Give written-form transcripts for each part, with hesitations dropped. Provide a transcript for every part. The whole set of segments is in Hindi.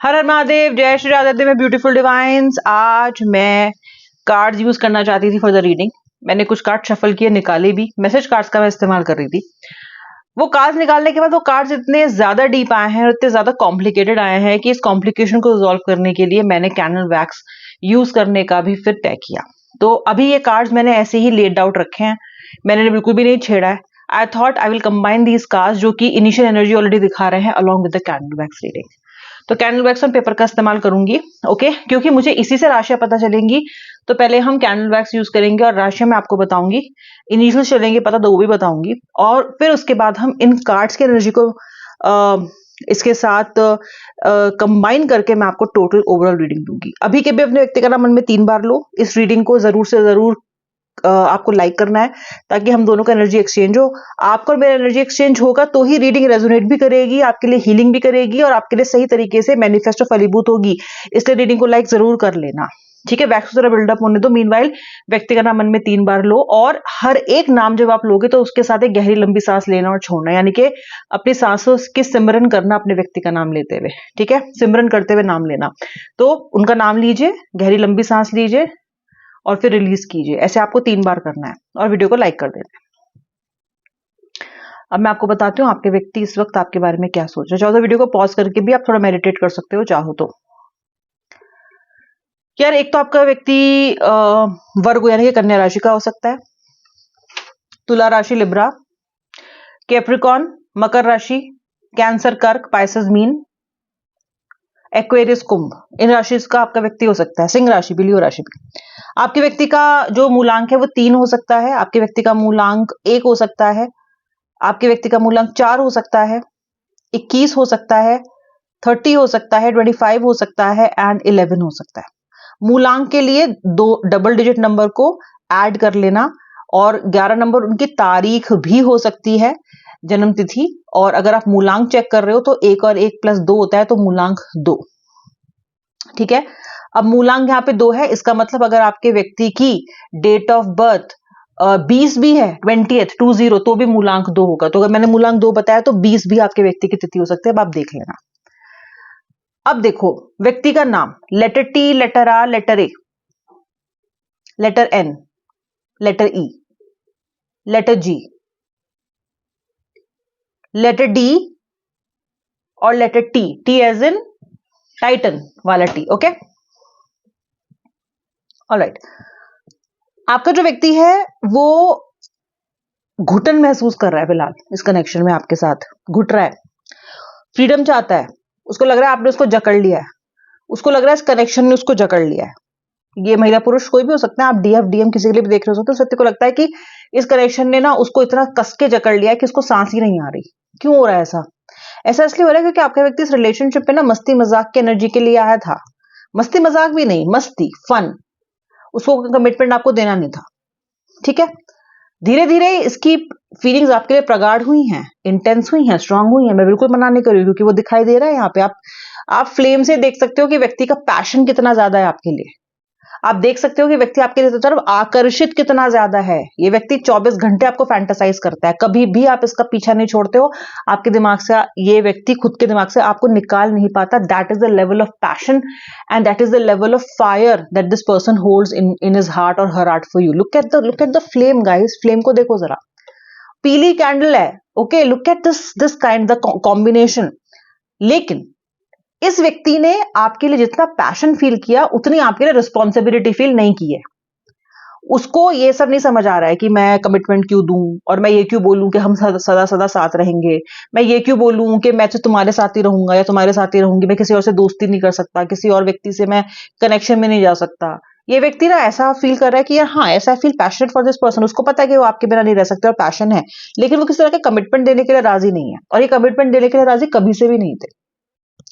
हर हर महादेव, जय श्री राधे देव में ब्यूटीफुल डिवाइन्स। आज मैं कार्ड्स यूज करना चाहती थी फॉर द रीडिंग। मैंने कुछ कार्ड शफल किए, निकाले भी। मैसेज कार्ड्स का मैं इस्तेमाल कर रही थी। वो कार्ड्स निकालने के बाद वो कार्ड्स इतने ज्यादा डीप आए हैं और इतने ज्यादा कॉम्प्लिकेटेड आए हैं कि इस कॉम्प्लिकेशन को रिजॉल्व करने के लिए मैंने कैंडल वैक्स यूज करने का भी फिर तय किया। तो अभी ये कार्ड्स मैंने ऐसे ही लेड आउट रखे हैं, मैंने बिल्कुल भी नहीं छेड़ा है। I thought I will combine these cards जो कि इनिशियल एनर्जी ऑलरेडी दिखा रहे हैं along with the candle wax reading. तो कैंडल वैक्स और पेपर का इस्तेमाल करूंगी, ओके, क्योंकि मुझे इसी से राशियां पता चलेंगी। तो पहले हम कैंडल वैक्स यूज करेंगे और राशियां मैं आपको बताऊंगी। इनिशियल चलेंगे पता तो वो भी बताऊंगी, और फिर उसके बाद हम इन कार्ड्स की एनर्जी को इसके साथ कंबाइन करके मैं आपको टोटल ओवरऑल रीडिंग दूंगी। अभी के भी अपने व्यक्ति का नाम मन में 3 बार लो। इस रीडिंग को जरूर से जरूर आपको लाइक करना है ताकि हम दोनों का एनर्जी एक्सचेंज हो। आपको और मेरा एनर्जी एक्सचेंज होगा तो ही रीडिंग रेजोनेट भी करेगी, आपके लिए हीलिंग भी करेगी और आपके लिए सही तरीके से मैनिफेस्टो फलीभूत होगी। इसलिए रीडिंग को लाइक जरूर कर लेना, ठीक है। वैक्स जरा बिल्डअप होने दो। मीनवाइल व्यक्ति का नाम मन में 3 बार लो और हर एक नाम जब आप लोगे तो उसके साथ एक गहरी लंबी सांस लेना और छोड़ना, यानी कि अपनी सांसों की सिमरन करना अपने व्यक्ति का नाम लेते हुए, ठीक है। सिमरन करते हुए नाम लेना। तो उनका नाम लीजिए, गहरी लंबी सांस लीजिए और फिर रिलीज कीजिए। ऐसे आपको 3 बार करना है और वीडियो को लाइक कर देना है। अब मैं आपको बताती हूँ आपके व्यक्ति इस वक्त आपके बारे में क्या सोच रहे हैं। चाहो तो वीडियो को पॉज करके भी आप थोड़ा मेडिटेट कर सकते हो चाहो तो। यार एक तो आपका व्यक्ति वर्ग यानी कि कन्या राशि का हो सकता है, तुला राशि, लिब्रा, कैप्रिकॉर्न, मकर राशि, कैंसर, कर्क, पाइसेस, मीन, एक्वेरियस, कुंभ। इन राशि का आपका व्यक्ति हो सकता है। सिंह राशि भी, लियो राशि भी। आपके व्यक्ति का जो मूलांक है वो 3 हो सकता है, आपके व्यक्ति का मूलांक 1 हो सकता है, आपके व्यक्ति का मूलांक 4 हो सकता है, 21 हो सकता है, 30 हो सकता है, 25 हो सकता है एंड 11 हो सकता है। मूलांक के लिए 2 डबल डिजिट नंबर को ऐड कर लेना और 11 नंबर उनकी तारीख भी हो सकती है, जन्म तिथि। और अगर आप मूलांक चेक कर रहे हो तो 1 और 1 + 2 होता है, तो मूलांक 2, ठीक है। अब मूलांक यहाँ पे 2 है, इसका मतलब अगर आपके व्यक्ति की डेट ऑफ बर्थ 20 भी है, 20th, तो भी मूलांक 2 होगा। तो अगर मैंने मूलांक 2 बताया तो 20 भी आपके व्यक्ति की तिथि हो सकती है। अब आप देख लेना। अब देखो व्यक्ति का नाम, letter T, letter R, letter A, letter N, letter E, letter G, letter D और letter T. T as in Titan वाला टी, ओके, ऑलराइट। आपका जो व्यक्ति है वो घुटन महसूस कर रहा है फिलहाल इस कनेक्शन में, आपके साथ घुट रहा है, फ्रीडम चाहता है। उसको लग रहा है आपने उसको जकड़ लिया है, उसको लग रहा है इस कनेक्शन ने उसको जकड़ लिया है। ये महिला पुरुष कोई भी हो सकता है, आप डीएफ डीएम किसी के लिए भी देख रहे हो तो उस व्यक्ति को लगता है कि इस कनेक्शन ने ना उसको इतना कस के जकड़ लिया है कि उसको सांस ही नहीं आ रही। क्यों हो रहा है ऐसा? ऐसा इसलिए हो रहा है क्योंकि आपका व्यक्ति इस रिलेशनशिप पे ना मस्ती मजाक की एनर्जी के लिए आया था। मस्ती मजाक भी नहीं, मस्ती, फन। उसको कमिटमेंट आपको देना नहीं था, ठीक है। धीरे धीरे इसकी फीलिंग्स आपके लिए प्रगाढ़ हुई हैं, इंटेंस हुई हैं, स्ट्रांग हुई हैं। मैं बिल्कुल मना नहीं कर रही हूँ क्योंकि वो दिखाई दे रहा है यहाँ पे। आप फ्लेम से देख सकते हो कि व्यक्ति का पैशन कितना ज्यादा है आपके लिए। आप देख सकते हो कि व्यक्ति आपके तरफ आकर्षित कितना ज्यादा है। ये व्यक्ति 24 घंटे आपको फैंटासाइज करता है, कभी भी आप इसका पीछा नहीं छोड़ते हो। आपके दिमाग से ये व्यक्ति खुद के दिमाग से आपको निकाल नहीं पाता। That is the level of passion and that is the level of fire that this person holds in his heart और her heart for you. Look at the flame guys, flame को देखो जरा, पीली कैंडल है, okay. Look at this kind the combination. लेकिन इस व्यक्ति ने आपके लिए जितना पैशन फील किया उतनी आपके लिए रिस्पॉन्सिबिलिटी फील नहीं की है। उसको ये सब नहीं समझ आ रहा है कि मैं कमिटमेंट क्यों दूं और मैं ये क्यों बोलूं कि हम सदा सदा साथ रहेंगे। मैं ये क्यों बोलूं कि मैं तो तुम्हारे साथ ही रहूंगा या तुम्हारे साथ ही रहूंगी, मैं किसी और से दोस्ती नहीं कर सकता, किसी और व्यक्ति से मैं कनेक्शन में नहीं जा सकता। ये व्यक्ति ना ऐसा फील कर रहा है कि यार हाँ, ऐसा feel passionate for this person. उसको पता है कि वो आपके बिना नहीं रह सकते और पैशन है, लेकिन वो किसी तरह के कमिटमेंट देने के लिए राजी नहीं है। और ये कमिटमेंट देने के लिए राजी कभी से भी नहीं थे।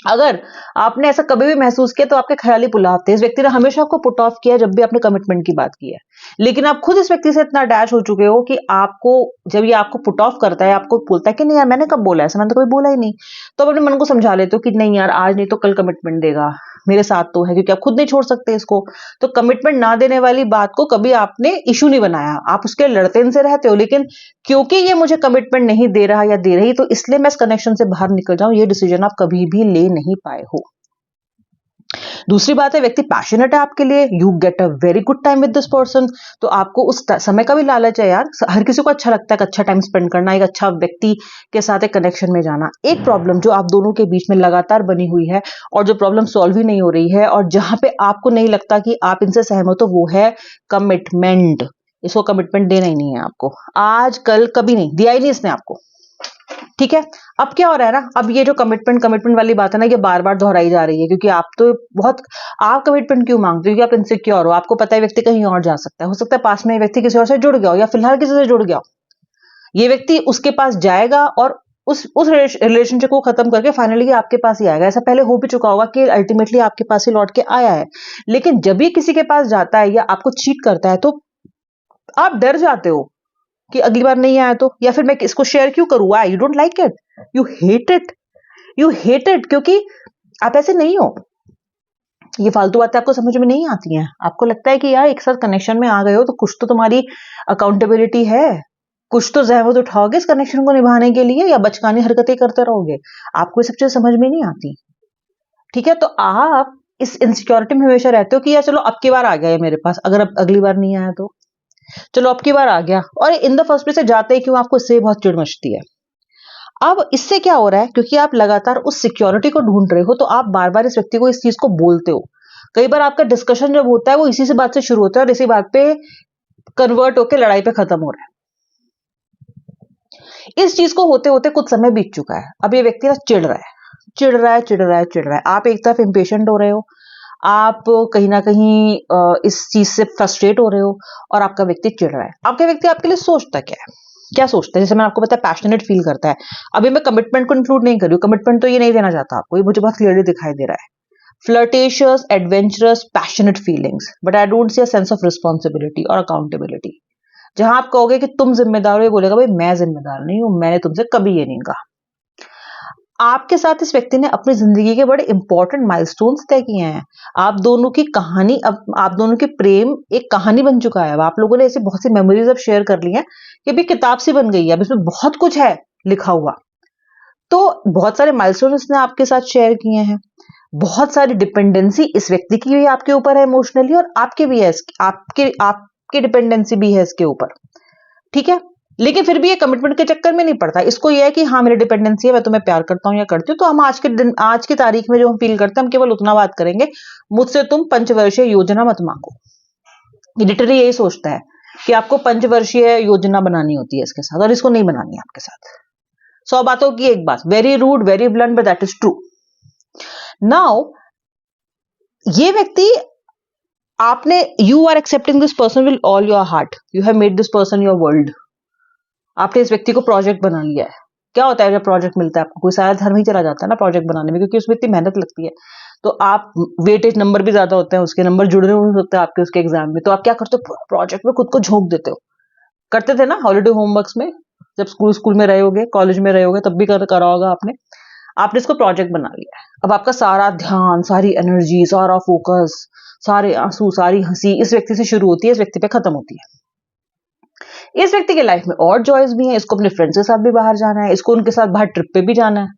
अगर आपने ऐसा कभी भी महसूस किया तो आपके ख्याली पुलाव थे। इस व्यक्ति ने हमेशा आपको पुट ऑफ किया जब भी आपने कमिटमेंट की बात की है, लेकिन आप खुद इस व्यक्ति से इतना अटैच हो चुके हो कि आपको जब ये आपको पुट ऑफ करता है, आपको बोलता है कि नहीं यार मैंने कब बोला, ऐसा मैंने तो कभी बोला ही नहीं, तो आप अपने मन को समझा लेते हो कि नहीं यार आज नहीं तो कल कमिटमेंट देगा, मेरे साथ तो है, क्योंकि आप खुद नहीं छोड़ सकते इसको। तो कमिटमेंट ना देने वाली बात को कभी आपने इशू नहीं बनाया, आप उसके लड़ते से रहते हो। लेकिन क्योंकि ये मुझे कमिटमेंट नहीं दे रहा या दे रही, तो इसलिए मैं इस कनेक्शन से बाहर निकल जाऊं, ये डिसीजन आप कभी भी ले नहीं पाए हो। दूसरी बात है व्यक्ति पैशनेट है आपके लिए, you get a very good time with this person, तो आपको उस समय का भी लालच है यार। हर किसी को अच्छा लगता है कि अच्छा टाइम स्पेंड करना, एक अच्छा व्यक्ति के साथ एक कनेक्शन में जाना। एक प्रॉब्लम जो आप दोनों के बीच में लगातार बनी हुई है और जो प्रॉब्लम सॉल्व ही नहीं हो रही है और जहां पे आपको नहीं लगता कि आप इनसे सहमत हो, वो है कमिटमेंट। इसको कमिटमेंट देना ही नहीं है आपको, आज कल कभी नहीं दिया ही नहीं इसने आपको, ठीक है। अब क्या हो रहा है ना, अब ये जो कमिटमेंट कमिटमेंट वाली बात है ना, ये बार बार दोहराई जा रही है, क्योंकि आप तो बहुत, आप कमिटमेंट क्यों मांगते हो? क्योंकि आप इनसिक्योर हो, आपको पता है व्यक्ति कहीं और जा सकता है, हो सकता है पास में ये व्यक्ति किसी और से जुड़ गया हो या फिलहाल किसी से जुड़ गया हो। ये व्यक्ति उसके पास जाएगा और उस रिलेशनशिप को खत्म करके फाइनली आपके पास ही आएगा। ऐसा पहले हो भी चुका होगा कि अल्टीमेटली आपके पास ही लौट के आया है। लेकिन जब ये किसी के पास जाता है या आपको चीट करता है, तो आप डर जाते हो कि अगली बार नहीं आया तो, या फिर मैं इसको शेयर क्यों करूं, why you don't like it, you hate it, you hate it, क्योंकि आप ऐसे नहीं हो। ये फालतू बातें आपको समझ में नहीं आती हैं। आपको लगता है कि यार एक साथ कनेक्शन में आ गए हो तो कुछ तो तुम्हारी अकाउंटेबिलिटी है, कुछ तो जहमत उठाओगे इस कनेक्शन को निभाने के लिए, या बचकानी हरकतें करते रहोगे। आपको ये सब चीजें समझ में नहीं आती, ठीक है। तो आप इस इनसिक्योरिटी में हमेशा रहते हो कि यार चलो अब की बार आ गया है मेरे पास, अगर अब अगली बार नहीं आया तो चलो अब की बार आ गया। और इन द फर्स्ट प्लेस से जाते ही क्यों आपको इससे बहुत चिढ़ मचती है। अब इससे क्या हो रहा है, क्योंकि आप लगातार उस सिक्योरिटी को ढूंढ रहे हो, तो आप बार बार इस व्यक्ति को इस चीज को बोलते हो। कई बार आपका डिस्कशन जब होता है वो इसी से बात से शुरू होता है और इसी बात पे कन्वर्ट होकर लड़ाई पे खत्म हो रहा है। इस चीज को होते होते कुछ समय बीत चुका है। अब ये व्यक्ति ना चिढ़ रहा है, चिढ़ रहा है, चिढ़ रहा है, चिढ़ रहा है। आप एक तरफ इम्पेशेंट हो रहे हो, आप कहीं ना कहीं इस चीज से फ्रस्ट्रेट हो रहे हो, और आपका व्यक्ति चिढ़ रहा है। आपका व्यक्ति आपके लिए सोचता क्या है, क्या सोचता है? जैसे मैंने आपको बताया पैशनेट फील करता है। अभी मैं कमिटमेंट को इंक्लूड नहीं कर रही हूँ, कमिटमेंट तो ये नहीं देना चाहता आपको, ये मुझे बहुत क्लियरली दिखाई दे रहा है। Flirtatious, adventurous, passionate feelings, but I don't see a sense of responsibility और अकाउंटेबिलिटी। जहां आप कहोगे कि तुम जिम्मेदार हो, ये बोलेगा भाई मैं जिम्मेदार नहीं हूं, मैंने तुमसे कभी ये नहीं कहा। आपके साथ इस व्यक्ति ने अपनी जिंदगी के बड़े इंपॉर्टेंट माइलस्टोन्स तय किए हैं। आप दोनों की कहानी, अब आप दोनों के प्रेम एक कहानी बन चुका है। अब आप लोगों ने ऐसी बहुत सी मेमोरीज अब शेयर कर ली हैं कि अभी किताब सी बन गई है, अब इसमें बहुत कुछ है लिखा हुआ। तो बहुत सारे माइलस्टोन इसने आपके साथ शेयर किए हैं, बहुत सारी डिपेंडेंसी इस व्यक्ति की भी आपके ऊपर है इमोशनली, और आपके भी है, आपकी डिपेंडेंसी भी है इसके ऊपर, ठीक है। लेकिन फिर भी ये कमिटमेंट के चक्कर में नहीं पड़ता। इसको ये है कि हाँ मेरी डिपेंडेंसी है, मैं तुम्हें प्यार करता हूँ या करती हूँ, तो हम आज के दिन, आज की तारीख में जो हम फील करते हैं, हम केवल उतना बात करेंगे, मुझसे तुम पंचवर्षीय योजना मत मांगो। लिटरली यही सोचता है कि आपको पंचवर्षीय योजना बनानी होती है इसके साथ, और इसको नहीं बनानी है आपके साथ। 100 बातों की एक बात, very rude, very blunt, but that is true. Now ये व्यक्ति, आपने, you are accepting this person with all your heart, you have made this person your world. आपने इस व्यक्ति को प्रोजेक्ट बना लिया है। क्या होता है जब प्रोजेक्ट मिलता है आपको, कोई सारा धर्म ही चला जाता है ना प्रोजेक्ट बनाने में, क्योंकि उसमें इतनी मेहनत लगती है। तो आप, वेटेज नंबर भी ज्यादा होते हैं, उसके नंबर जुड़ रहे होते हैं आपके उसके एग्जाम में, तो आप क्या करते हो, प्रोजेक्ट में खुद को झोंक देते हो। करते थे ना हॉलीडे होमवर्क्स में, जब स्कूल में रहे होगे, कॉलेज में रहे होगे, तब भी करा होगा आपने इसको प्रोजेक्ट बना लिया है। अब आपका सारा ध्यान, सारी एनर्जी, सारा फोकस, सारे आंसू, सारी हंसी इस व्यक्ति से शुरू होती है, इस व्यक्ति पे खत्म होती है। इस व्यक्ति के लाइफ में और जॉयज भी हैं, इसको अपने फ्रेंड्स के साथ भी बाहर जाना है, इसको उनके साथ बाहर ट्रिप पे भी जाना है,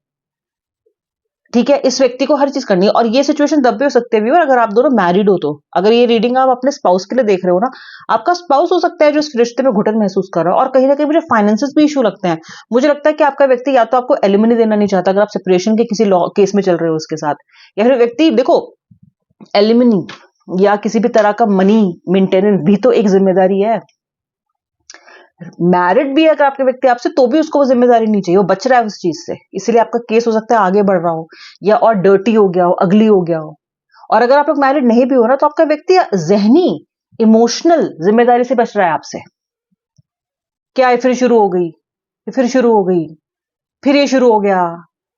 ठीक है। इस व्यक्ति को हर चीज करनी है। और ये सिचुएशन तब भी हो सकती है अगर आप दोनों मैरिड हो तो। अगर ये रीडिंग आप अपने स्पाउस के लिए देख रहे हो ना, आपका स्पाउस हो सकता है जो इस रिश्ते में घुटन महसूस कर रहा है, और कहीं ना कहीं मुझे फाइनेंसेस भी इशू लगते हैं। मुझे लगता है कि आपका व्यक्ति या तो आपको एलिमनी देना नहीं चाहता, अगर आप सेपरेशन के किसी लॉ केस में चल रहे हो उसके साथ, या फिर व्यक्ति, देखो एलिमनी या किसी भी तरह का मनी मेंटेनेंस भी तो एक जिम्मेदारी है। मैरिड भी है अगर आपके व्यक्ति आपसे, तो भी उसको वो जिम्मेदारी नहीं चाहिए, वो बच रहा है उस चीज से, इसलिए आपका केस हो सकता है आगे बढ़ रहा हो, या और डर्टी हो गया हो, अगली हो गया हो। और अगर आप लोग मैरिड नहीं भी हो ना, तो आपका व्यक्ति जहनी, इमोशनल जिम्मेदारी से बच रहा है आपसे। क्या फिर शुरू हो गई, फिर शुरू हो गई, फिर ये शुरू हो गया,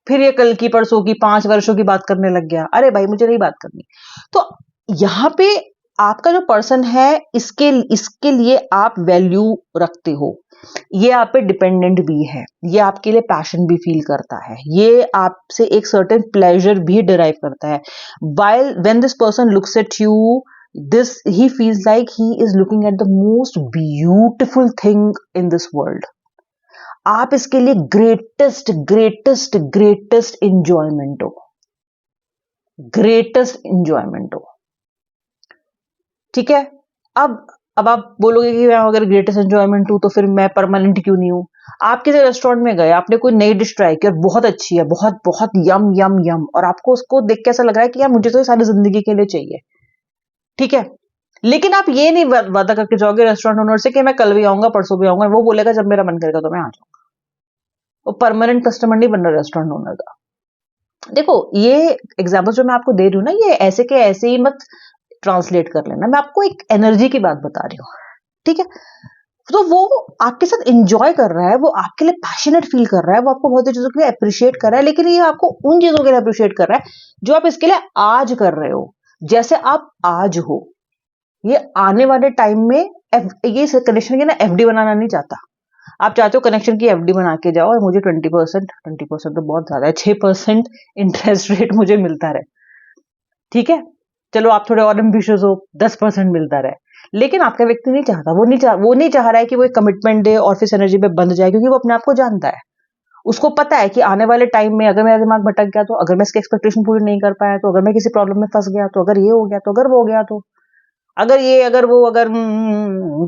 फिर ये कल की परसों की 5 वर्षों की बात करने लग गया। अरे भाई मुझे नहीं बात करनी। तो यहां पे आपका जो पर्सन है, इसके लिए आप वैल्यू रखते हो, ये आप पे डिपेंडेंट भी है, ये आपके लिए पैशन भी फील करता है, ये आपसे एक सर्टेन प्लेजर भी डिराइव करता है। while when this person looks at you, this he feels like he is looking at the most beautiful thing in this world. आप इसके लिए ग्रेटेस्ट ग्रेटेस्ट ग्रेटेस्ट इंजॉयमेंट हो। ग्रेटेस्ट इंजॉयमेंट हो। ठीक है, अब आप बोलोगे कि मैं अगर ग्रेटेस्ट एंजॉयमेंट हूं तो फिर मैं परमानेंट क्यों नहीं हूं। आप किसी रेस्टोरेंट में गए, आपने कोई नई डिश ट्राई की और बहुत अच्छी है, बहुत बहुत यम यम यम, और आपको उसको देख के ऐसा लग रहा है कि यार मुझे तो ये सारी जिंदगी के लिए चाहिए। ठीक है, लेकिन आप ये नहीं वादा करके जाओगे रेस्टोरेंट ओनर से कि मैं कल भी आऊंगा, परसों भी आऊंगा। वो बोलेगा जब मेरा मन करेगा तो मैं आ जाऊंगा। वो परमानेंट कस्टमर नहीं बन रहा रेस्टोरेंट ओनर का। देखो, ये एग्जाम्पल जो मैं आपको दे रही हूँ ना, ये ऐसे के ऐसे ही मत ट्रांसलेट कर लेना। मैं आपको एक एनर्जी की बात बता रही हूँ। ठीक है, तो वो आपके साथ एंजॉय कर रहा है, वो आपके लिए पैशनेट फील कर रहा है, वो आपको बहुत सी चीजों के लिए अप्रिशिएट कर रहा है, लेकिन ये आपको उन चीजों के लिए अप्रिशिएट कर रहा है जो आप इसके लिए आज कर रहे हो। जैसे आप आज हो, ये आने वाले टाइम में ये कनेक्शन के ना एफडी बनाना नहीं चाहता। आप चाहते हो कनेक्शन की एफडी बना के जाओ और मुझे 20% तो बहुत ज्यादा है, 6% इंटरेस्ट रेट मुझे मिलता रहे। ठीक है, चलो आप थोड़े और एम्बिशियस हो, 10% मिलता रहे। लेकिन आपका व्यक्ति नहीं चाहता, वो नहीं चाह रहा है कि वो एक कमिटमेंट दे और फिर एनर्जी पे बंध जाए, क्योंकि वो अपने आप को जानता है। उसको पता है कि आने वाले टाइम में अगर मेरा दिमाग भटक गया तो, अगर मैं इसकी एक्सपेक्टेशन पूरी नहीं कर पाया तो, अगर मैं किसी प्रॉब्लम में फंस गया तो, अगर ये हो गया तो, अगर वो हो गया तो, अगर ये अगर वो अगर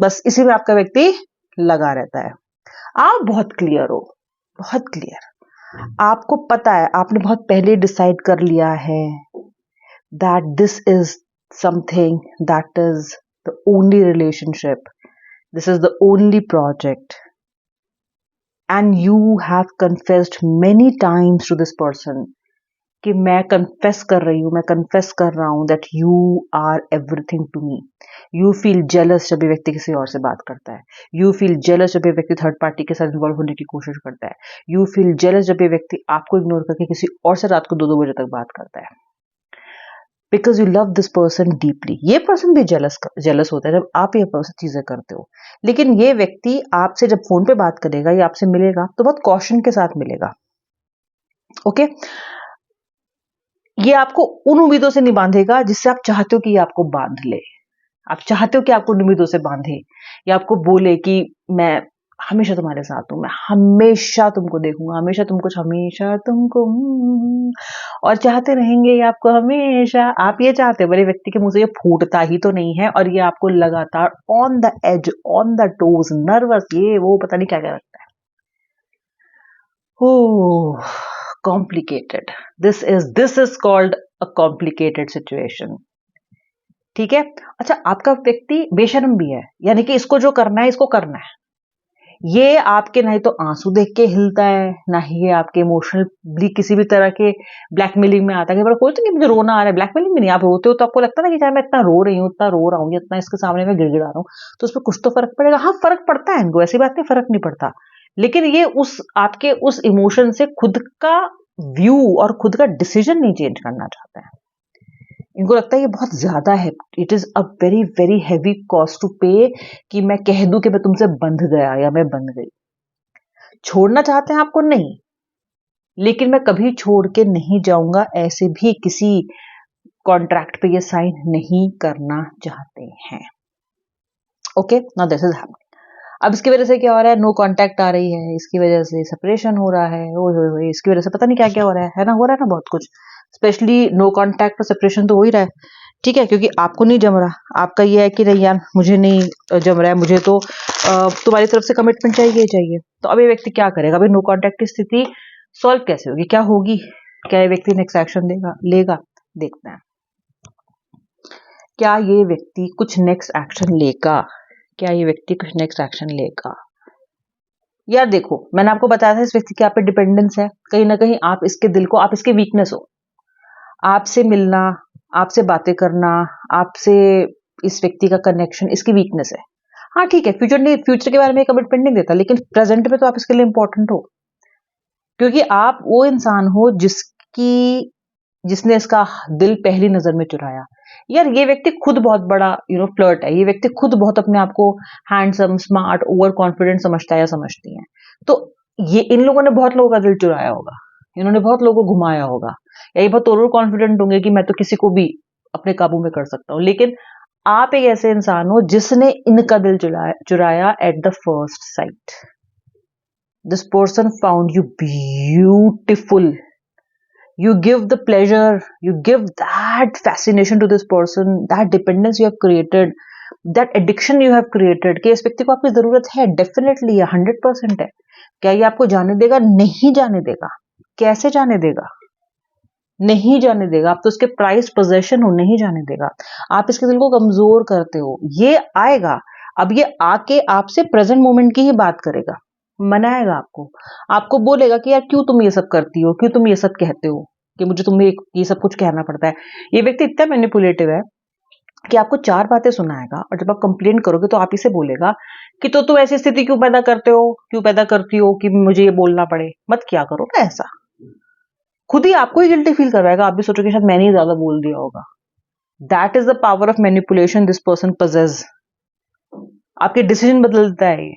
बस इसी में आपका व्यक्ति लगा रहता है। आप बहुत क्लियर हो, बहुत क्लियर। आपको पता है, आपने बहुत पहले डिसाइड कर लिया है that this is something, that is the only relationship, this is the only project, and you have confessed many times to this person कि मैं कन्फेस कर रही हूँ, मैं कन्फेस कर रहा हूँ that you are everything to me. You feel jealous जब ये व्यक्ति किसी और से बात करता है। You feel jealous जब ये व्यक्ति थर्ड पार्टी के साथ इन्वॉल्व होने की कोशिश करता है। You feel jealous जब ये व्यक्ति आपको इग्नोर करके किसी और से रात को 2-2 बजे तक बात करता है। Because you love this person deeply. ये पर्सन भी जेलस होता है जब आप ये चीजें करते हो। लेकिन ये व्यक्ति आपसे जब फोन पे बात करेगा या आपसे मिलेगा तो बहुत कॉशन के साथ मिलेगा। ओके, ये आपको उन उम्मीदों से नहीं बांधेगा जिससे आप चाहते हो कि ये आपको बांध ले। आप चाहते हो कि आपको उन उम्मीदों से बांधे, या आपको बोले कि मैं हमेशा तुम्हारे साथ हूं, मैं हमेशा तुमको देखूंगा, हमेशा तुमको, हमेशा तुमको, और चाहते रहेंगे ये आपको हमेशा। आप ये चाहते हो, बड़े व्यक्ति के मुंह से ये फूटता ही तो नहीं है, और ये आपको लगातार on the edge, on the toes, nervous, ये वो पता नहीं क्या क्या रखता है। Oh, complicated. This is called a complicated situation. ठीक है, अच्छा, आपका व्यक्ति बेशर्म भी है, यानी कि इसको जो करना है इसको करना है। ये आपके ना ही तो आंसू देख के हिलता है, ना ही ये आपके इमोशनली किसी भी तरह के ब्लैकमेलिंग में आता है। कोई तो नहीं, मुझे रोना आ रहा है, ब्लैकमेलिंग में नहीं। आप रोते हो तो आपको लगता है ना कि चाहे मैं इतना रो रही हूँ, इतना रो रहा हूँ, इतना इसके सामने मैं गिड़गिड़ा रहा हूँ, तो उसमें कुछ तो फर्क पड़ेगा। हाँ, फर्क पड़ता है इनको, ऐसी बात नहीं फर्क नहीं पड़ता। लेकिन ये आपके उस इमोशन से खुद का व्यू और खुद का डिसीजन नहीं चेंज करना चाहते हैं। इनको लगता है ये बहुत ज्यादा है, it is a very very heavy cost to pay कि मैं कह दूं कि मैं तुमसे बंध गया या मैं बंध गई। छोड़ना चाहते हैं आपको? नहीं, लेकिन मैं कभी छोड़ के नहीं जाऊंगा, ऐसे भी किसी कॉन्ट्रैक्ट पे ये साइन नहीं करना चाहते हैं। Okay, now this is happening. अब इसकी वजह से क्या हो रहा है? नो कांटेक्ट आ रही है, इसकी वजह से सेपरेशन हो रहा है, ओए इसकी वजह से पता नहीं क्या क्या हो रहा है ना, हो रहा है ना बहुत कुछ। स्पेशली नो कांटेक्ट और सेपरेशन तो हो ही रहा है। ठीक है, क्योंकि आपको नहीं जम रहा। आपका ये है कि नहीं यार, मुझे नहीं जम रहा है, मुझे तो तुम्हारी तरफ से कमिटमेंट चाहिए ही चाहिए। तो अब ये व्यक्ति क्या करेगा? अभी नो कांटेक्ट की स्थिति सॉल्व कैसे होगी, क्या होगी? क्या ये व्यक्ति नेक्स्ट एक्शन लेगा? देखते हैं, क्या ये व्यक्ति कुछ नेक्स्ट एक्शन लेगा? क्या ये व्यक्ति कुछ नेक्स्ट एक्शन लेगा? यार देखो, मैंने आपको बताया था इस व्यक्ति की आप पे डिपेंडेंस है। कहीं ना कहीं आप इसके दिल को, आप इसके वीकनेस हो। आपसे मिलना, आपसे बातें करना, आपसे इस व्यक्ति का कनेक्शन इसकी वीकनेस है। हाँ ठीक है, फ्यूचर के बारे में कमिटमेंट नहीं देता, लेकिन प्रेजेंट में तो आप इसके लिए इंपॉर्टेंट हो, क्योंकि आप वो इंसान हो जिसने इसका दिल पहली नजर में चुराया। यार ये व्यक्ति खुद बहुत बड़ा फ्लर्ट है। ये व्यक्ति खुद बहुत अपने आप को हैंडसम, स्मार्ट, ओवर कॉन्फिडेंट समझता है या समझती है। तो ये इन लोगों ने बहुत लोगों का दिल चुराया होगा, इन्होंने बहुत लोगों को घुमाया होगा, या ये बहुत ओवर कॉन्फिडेंट होंगे कि मैं तो किसी को भी अपने काबू में कर सकता हूँ। लेकिन आप एक ऐसे इंसान हो जिसने इनका दिल चुराया at the first sight. This person found you beautiful, You give the pleasure, you give that fascination to this person, that dependence you have created, that addiction you have created कि इस व्यक्ति को आपकी जरूरत है, डेफिनेटली है, 100% है. क्या ये आपको जाने देगा? नहीं जाने देगा. कैसे जाने देगा? नहीं जाने देगा. आप तो उसके प्राइस पोजेशन हो, नहीं जाने देगा. आप इसके दिल को कमजोर करते हो. ये आएगा. अब ये आके आपसे प्रेजेंट मोमेंट की ही बात करेगा, मनाएगा आपको, आपको बोलेगा कि यार क्यों तुम ये सब करती हो, क्यों तुम ये सब कहते हो कि मुझे तुम्हें ये सब कुछ कहना पड़ता है. ये व्यक्ति इतना मैनिपुलेटिव है कि आपको 4 बातें सुनाएगा और जब आप कंप्लेन करोगे तो आप इसे बोलेगा कि तो तू ऐसी स्थिति क्यों पैदा करते हो, क्यों पैदा करती हो कि मुझे ये बोलना पड़े. मत क्या करो ना ऐसा. खुद ही आपको ही गिल्टी फील करवाएगा. आप भी सोचोगे शायद मैंने ही ज्यादा बोल दिया होगा. That is the power of manipulation this person possess. आपके डिसीजन बदल देता है ये,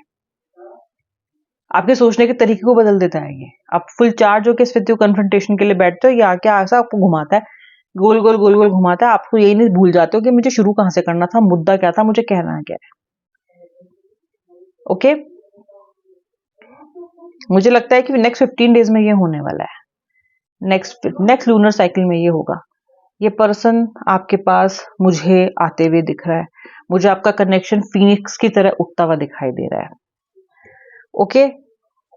आपके सोचने के तरीके को बदल देता है ये. आप फुल चार्ज होकर स्थिति को कन्फ्रंटेशन के लिए बैठते हो, ये आके ऐसा आपको घुमाता है, गोल गोल गोल गोल घुमाता है. आपको यही नहीं भूल जाते हो कि मुझे शुरू कहां से करना था, मुद्दा क्या था, मुझे कहना क्या है. ओके, मुझे लगता है कि नेक्स्ट 15 डेज में ये होने वाला है. नेक्स्ट लूनर साइकिल में ये होगा. ये पर्सन आपके पास मुझे आते हुए दिख रहा है. मुझे आपका कनेक्शन फीनिक्स की तरह उठता हुआ दिखाई दे रहा है. ओके,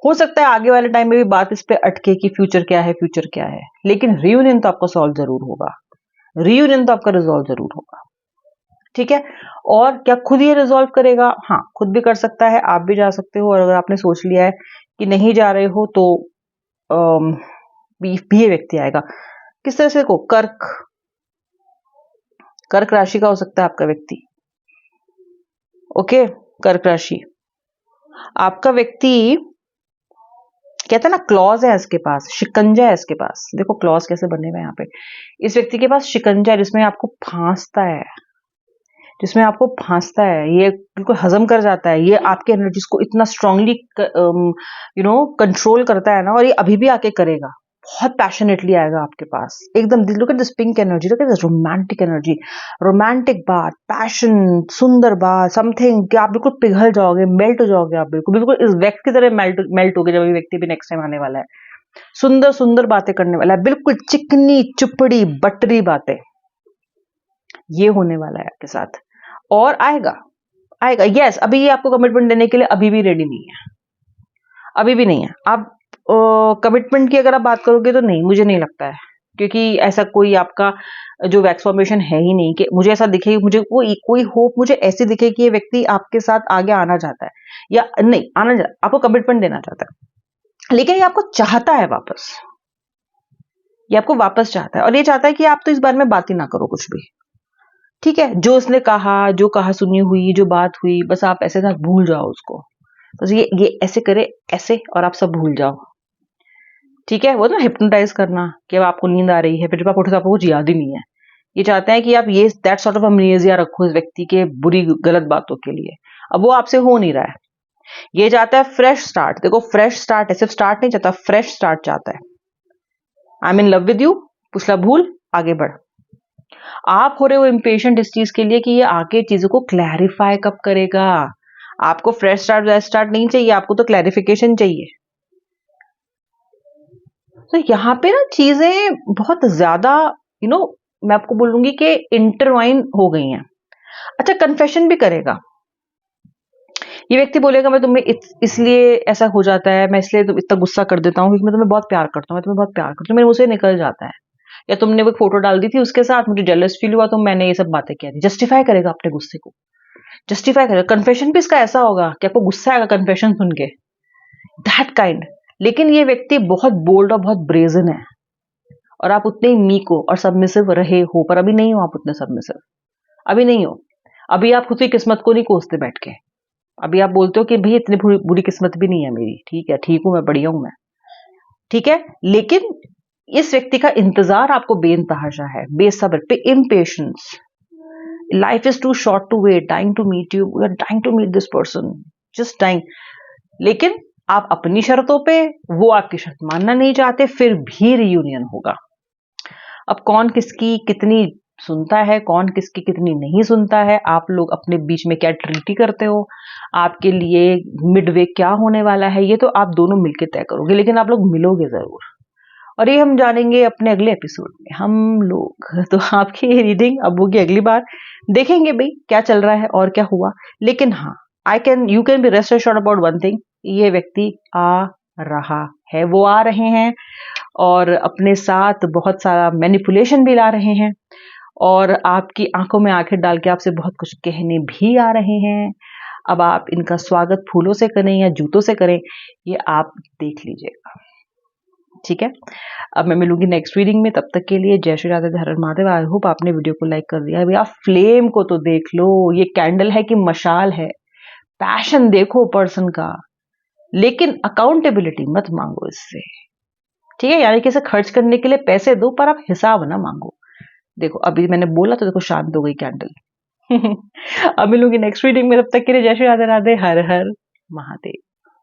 हो सकता है आगे वाले टाइम में भी बात इस पे अटके कि फ्यूचर क्या है, फ्यूचर क्या है, लेकिन रियूनियन तो आपका सॉल्व जरूर होगा. रियूनियन तो आपका रिजॉल्व जरूर होगा. ठीक है. और क्या खुद ये रिजॉल्व करेगा? हाँ, खुद भी कर सकता है, आप भी जा सकते हो. और अगर आपने सोच लिया है कि नहीं जा रहे हो तो भी ये व्यक्ति आएगा. किस तरह से? को कर्क राशि का हो सकता है आपका व्यक्ति. ओके, कर्क राशि आपका व्यक्ति कहता है ना, क्लॉज है इसके पास, शिकंजा है इसके पास. देखो क्लॉज कैसे बने हुए यहाँ पे. इस व्यक्ति के पास शिकंजा है जिसमें आपको फांसता है, जिसमें आपको फांसता है. ये बिल्कुल हजम कर जाता है. ये आपके एनर्जीज को इतना स्ट्रांगली कंट्रोल करता है ना. और ये अभी भी आके करेगा. बहुत पैशनेटली आएगा आपके पास एकदम. Look at this pink energy, look at this romantic energy. Romantic बात, पैशन, सुंदर बात, समथिंग कि आप बिल्कुल पिघल जाओगे, मेल्ट हो जाओगे. आप बिल्कुल बिल्कुल इस व्यक्ति की तरह मेल्ट होगे जब ये व्यक्ति भी नेक्स्ट टाइम आने वाला है. सुंदर सुंदर बातें करने वाला है, बिल्कुल चिकनी चुपड़ी बटरी बातें. ये होने वाला है आपके साथ. और आएगा आएगा. यस, अभी ये आपको कमिटमेंट देने के लिए अभी भी रेडी नहीं है, अभी भी नहीं है. आप कमिटमेंट की अगर आप बात करोगे तो नहीं, मुझे नहीं लगता है, क्योंकि ऐसा कोई आपका जो वैक्स फॉर्मेशन है ही नहीं कि मुझे ऐसा दिखे, मुझे कोई होप मुझे ऐसी दिखे कि ये व्यक्ति आपके साथ आगे आना चाहता है या नहीं आना, आपको कमिटमेंट देना चाहता है. लेकिन ये आपको चाहता है वापस, ये आपको वापस चाहता है. और ये चाहता है कि आप तो इस बारे में बात ही ना करो कुछ भी. ठीक है, जो उसने कहा, जो कहा सुनी हुई, जो बात हुई, बस आप ऐसे ना भूल जाओ उसको. बस ये ऐसे करे ऐसे और आप सब भूल जाओ. ठीक है, वो ना हिप्नोटाइज करना कि अब आपको नींद आ रही है, फिर जब आप उठे तो आपको कुछ याद ही नहीं है. ये चाहते हैं कि आप ये दैट सॉर्ट ऑफ अमनेसिया रखो इस व्यक्ति के बुरी गलत बातों के लिए. अब वो आपसे हो नहीं रहा है. ये चाहता है फ्रेश स्टार्ट. देखो फ्रेश स्टार्ट है, सिर्फ स्टार्ट नहीं चाहता, फ्रेश स्टार्ट चाहता है. I am in love with you, पिछला भूल, आगे बढ़. आप हो रहे हो इम्पेशेंट इस चीज के लिए कि ये आके चीजों को क्लैरिफाई कब करेगा. आपको फ्रेश स्टार्ट नहीं चाहिए, आपको तो क्लैरिफिकेशन चाहिए. तो यहाँ पे ना चीजें बहुत ज्यादा मैं आपको बोलूंगी कि इंटरवाइन हो गई हैं. अच्छा, कन्फेशन भी करेगा ये व्यक्ति. बोलेगा मैं तुम्हें इसलिए ऐसा हो जाता है, मैं इसलिए इतना गुस्सा कर देता हूँ क्योंकि मैं तुम्हें बहुत प्यार करता हूँ, मैं तुम्हें बहुत प्यार करती हूँ, मेरे मुंह से निकल जाता है. या तुमने वो फोटो डाल दी थी उसके साथ, मुझे जेलस फील हुआ तो मैंने ये सब बातें किया थी. जस्टिफाई करेगा अपने गुस्से को, जस्टिफाई करेगा. कन्फेशन भी इसका ऐसा होगा कि आपको गुस्सा आएगा कन्फेशन सुन के, दैट काइंड. लेकिन ये व्यक्ति बहुत बोल्ड और बहुत ब्रेजन है और आप उतने ही मीक हो और सबमिसिव रहे हो, पर अभी नहीं हो आप उतने सबमिसिव. अभी नहीं हो. अभी आप खुद की किस्मत को नहीं कोसते बैठ के. अभी आप बोलते हो कि भाई इतनी बुरी किस्मत भी नहीं है मेरी. ठीक है, ठीक हूं मैं, बढ़िया हूं मैं. ठीक है, लेकिन इस व्यक्ति का इंतजार आपको बेइंतहा है, बेसब्र पे, impatience. Life is too short to wait, dying to meet you, we are dying to meet this person, just dying. लेकिन आप अपनी शर्तों पे, वो आपकी शर्त मानना नहीं चाहते, फिर भी रियूनियन होगा. अब कौन किसकी कितनी सुनता है, कौन किसकी कितनी नहीं सुनता है, आप लोग अपने बीच में क्या ट्रीटी करते हो, आपके लिए मिडवे क्या होने वाला है, ये तो आप दोनों मिलकर तय करोगे. लेकिन आप लोग मिलोगे जरूर और ये हम जानेंगे अपने अगले एपिसोड में हम लोग। तो आपकी रीडिंग अब होगी अगली बार, देखेंगे भाई क्या चल रहा है और क्या हुआ। लेकिन हाँ, you can be rest assured about one thing, ये व्यक्ति आ रहा है, वो आ रहे हैं और अपने साथ बहुत सारा मैनिपुलेशन भी ला रहे हैं और आपकी आंखों में आंखें डाल के आपसे बहुत कुछ कहने भी आ रहे हैं। अब आप इनका स्वागत फूलों से करें या जूतों से करें, ये आप देख लीजिएगा, ठीक है। अब मैं मिलूंगी नेक्स्ट रीडिंग में, तब तक के लिए जय श्री राधे हर महादेव। आई होप आपने वीडियो को लाइक कर दिया है। भैया फ्लेम को तो देख लो, ये कैंडल है कि मशाल है। पैशन देखो पर्सन का, लेकिन अकाउंटेबिलिटी मत मांगो इससे, ठीक है। यानी कि इसे खर्च करने के लिए पैसे दो पर आप हिसाब ना मांगो। देखो अभी मैंने बोला तो देखो शांत हो गई कैंडल। अब मिलूंगी नेक्स्ट रीडिंग में, तब तक के लिए जय श्री राधे राधे हर हर महादेव।